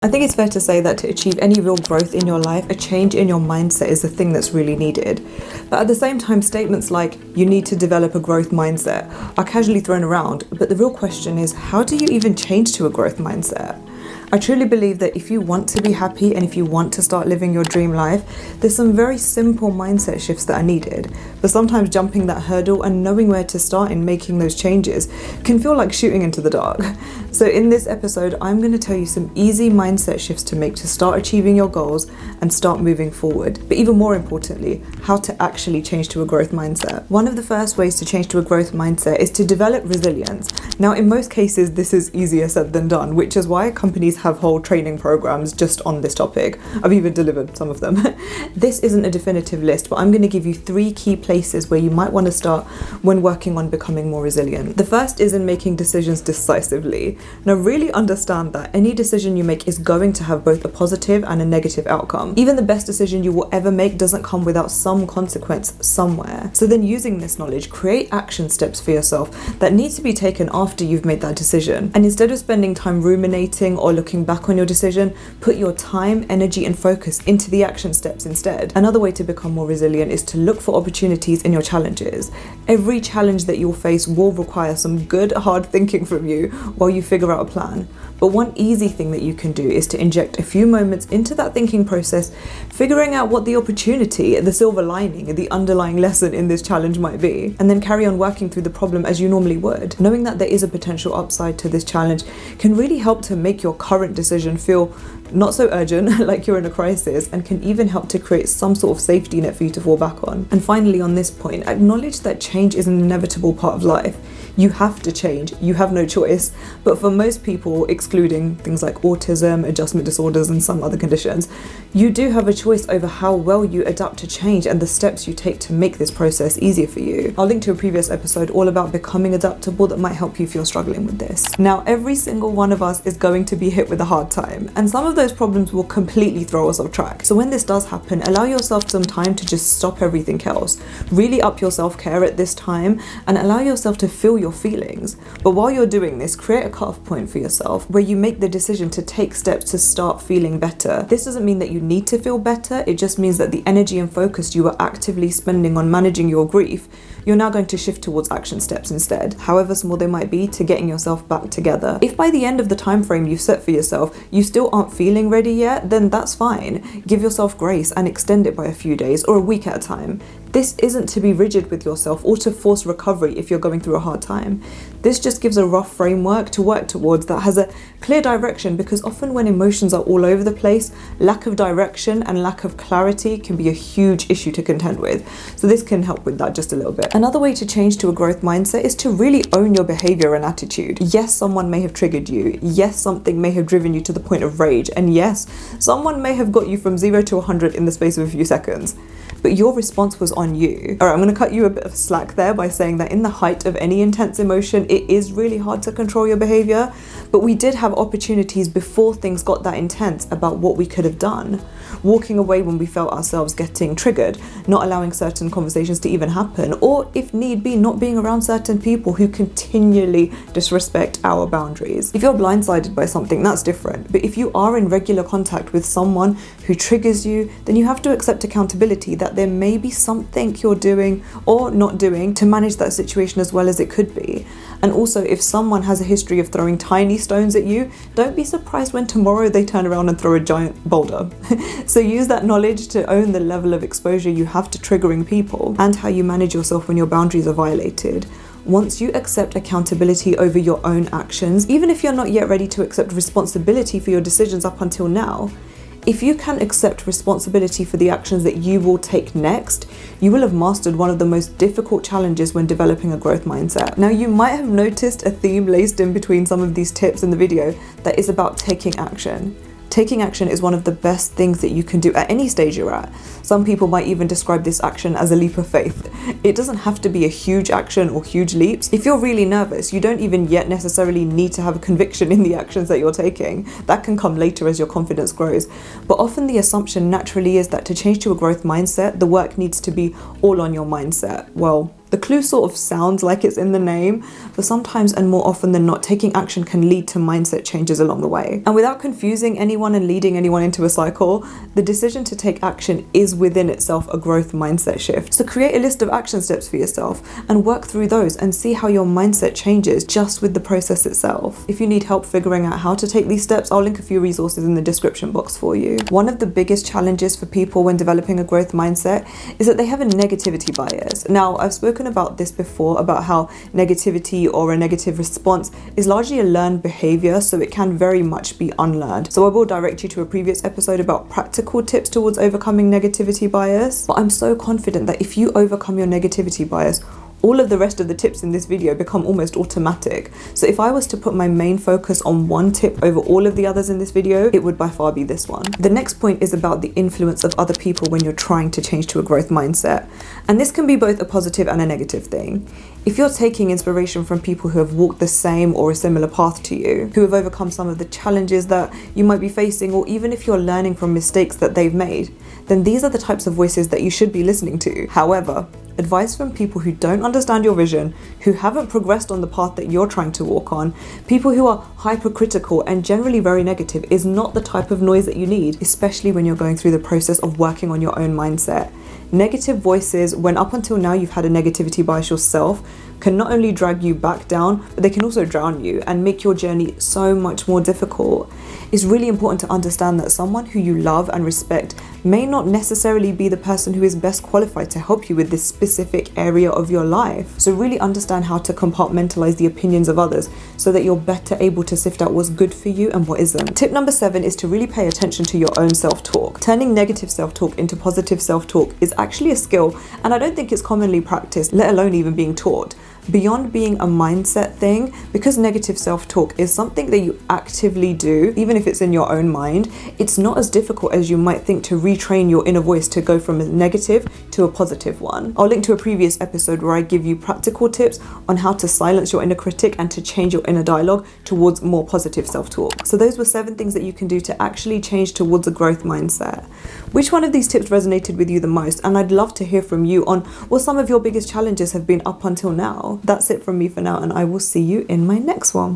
I think it's fair to say that to achieve any real growth in your life, a change in your mindset is the thing that's really needed. But at the same time, statements like, you need to develop a growth mindset, are casually thrown around, but the real question is, how do you even change to a growth mindset? I truly believe that if you want to be happy and if you want to start living your dream life, there's some very simple mindset shifts that are needed. But sometimes jumping that hurdle and knowing where to start in making those changes can feel like shooting into the dark. So in this episode, I'm going to tell you some easy mindset shifts to make to start achieving your goals and start moving forward. But even more importantly, how to actually change to a growth mindset. One of the first ways to change to a growth mindset is to develop resilience. Now, in most cases, this is easier said than done, which is why companies have whole training programs just on this topic. I've even delivered some of them. This isn't a definitive list, but I'm going to give you 3 key places where you might want to start when working on becoming more resilient. The first is in making decisions decisively. Now, really understand that any decision you make is going to have both a positive and a negative outcome. Even the best decision you will ever make doesn't come without some consequence somewhere. So then, using this knowledge, create action steps for yourself that need to be taken after you've made that decision. And instead of spending time ruminating or looking back on your decision, put your time, energy, and focus into the action steps instead. Another way to become more resilient is to look for opportunities in your challenges. Every challenge that you'll face will require some good, hard thinking from you while you figure out a plan. But one easy thing that you can do is to inject a few moments into that thinking process, figuring out what the opportunity, the silver lining, the underlying lesson in this challenge might be, and then carry on working through the problem as you normally would. Knowing that there is a potential upside to this challenge can really help to make your current decision feel not so urgent, like you're in a crisis, and can even help to create some sort of safety net for you to fall back on. And finally, on this point, acknowledge that change is an inevitable part of life. You have to change, you have no choice. But for most people, excluding things like autism, adjustment disorders, and some other conditions, you do have a choice over how well you adapt to change and the steps you take to make this process easier for you. I'll link to a previous episode all about becoming adaptable that might help you if you're struggling with this. Now, every single one of us is going to be hit with a hard time, and some of those problems will completely throw us off track. So when this does happen, allow yourself some time to just stop everything else. Really up your self-care at this time and allow yourself to feel your feelings. But while you're doing this, create a cutoff point for yourself where you make the decision to take steps to start feeling better. This doesn't mean that you need to feel better, it just means that the energy and focus you are actively spending on managing your grief, you're now going to shift towards action steps instead, however small they might be, to getting yourself back together. If by the end of the time frame you've set for yourself, you still aren't feeling ready yet, then that's fine. Give yourself grace and extend it by a few days or a week at a time. This isn't to be rigid with yourself or to force recovery if you're going through a hard time. This just gives a rough framework to work towards that has a clear direction, because often when emotions are all over the place, lack of direction and lack of clarity can be a huge issue to contend with. So this can help with that just a little bit. Another way to change to a growth mindset is to really own your behavior and attitude. Yes, someone may have triggered you. Yes, something may have driven you to the point of rage. And yes, someone may have got you from 0 to 100 in the space of a few seconds. But your response was on you. All right, I'm going to cut you a bit of slack there by saying that in the height of any intense emotion, it is really hard to control your behavior. But we did have opportunities before things got that intense about what we could have done. Walking away when we felt ourselves getting triggered, not allowing certain conversations to even happen, or if need be, not being around certain people who continually disrespect our boundaries. If you're blindsided by something, that's different. But if you are in regular contact with someone who triggers you, then you have to accept accountability that there may be something you're doing or not doing to manage that situation as well as it could be. And also, if someone has a history of throwing tiny stones at you, don't be surprised when tomorrow they turn around and throw a giant boulder. So use that knowledge to own the level of exposure you have to triggering people and how you manage yourself when your boundaries are violated. Once you accept accountability over your own actions, even if you're not yet ready to accept responsibility for your decisions up until now, if you can accept responsibility for the actions that you will take next, you will have mastered one of the most difficult challenges when developing a growth mindset. Now, you might have noticed a theme laced in between some of these tips in the video that is about taking action. Taking action is one of the best things that you can do at any stage you're at. Some people might even describe this action as a leap of faith. It doesn't have to be a huge action or huge leaps. If you're really nervous, you don't even yet necessarily need to have a conviction in the actions that you're taking. That can come later as your confidence grows. But often the assumption naturally is that to change to a growth mindset, the work needs to be all on your mindset. Well, The clue sort of sounds like it's in the name, but sometimes and more often than not, taking action can lead to mindset changes along the way. And without confusing anyone and leading anyone into a cycle, the decision to take action is within itself a growth mindset shift. So create a list of action steps for yourself and work through those and see how your mindset changes just with the process itself. If you need help figuring out how to take these steps, I'll link a few resources in the description box for you. One of the biggest challenges for people when developing a growth mindset is that they have a negativity bias. Now, I've spoken about this before, about how negativity or a negative response is largely a learned behavior, so it can very much be unlearned. So I will direct you to a previous episode about practical tips towards overcoming negativity bias. But I'm so confident that if you overcome your negativity bias, all of the rest of the tips in this video become almost automatic. So if I was to put my main focus on one tip over all of the others in this video, it would by far be this one. The next point is about the influence of other people when you're trying to change to a growth mindset. And this can be both a positive and a negative thing. If you're taking inspiration from people who have walked the same or a similar path to you, who have overcome some of the challenges that you might be facing, or even if you're learning from mistakes that they've made, then these are the types of voices that you should be listening to. However, advice from people who don't understand your vision, who haven't progressed on the path that you're trying to walk on, people who are hypercritical and generally very negative, is not the type of noise that you need, especially when you're going through the process of working on your own mindset. Negative voices, when up until now you've had a negativity bias yourself, can not only drag you back down, but they can also drown you and make your journey so much more difficult. It's really important to understand that someone who you love and respect may not necessarily be the person who is best qualified to help you with this specific area of your life. So really understand how to compartmentalize the opinions of others so that you're better able to sift out what's good for you and what isn't. Tip number 7 is to really pay attention to your own self-talk. Turning negative self-talk into positive self-talk is actually a skill, and I don't think it's commonly practiced, let alone even being taught. Beyond being a mindset thing, because negative self-talk is something that you actively do, even if it's in your own mind, it's not as difficult as you might think to retrain your inner voice to go from a negative to a positive one. I'll link to a previous episode where I give you practical tips on how to silence your inner critic and to change your inner dialogue towards more positive self-talk. So those were 7 things that you can do to actually change towards a growth mindset. Which one of these tips resonated with you the most? And I'd love to hear from you on what some of your biggest challenges have been up until now. That's it from me for now, and I will see you in my next one.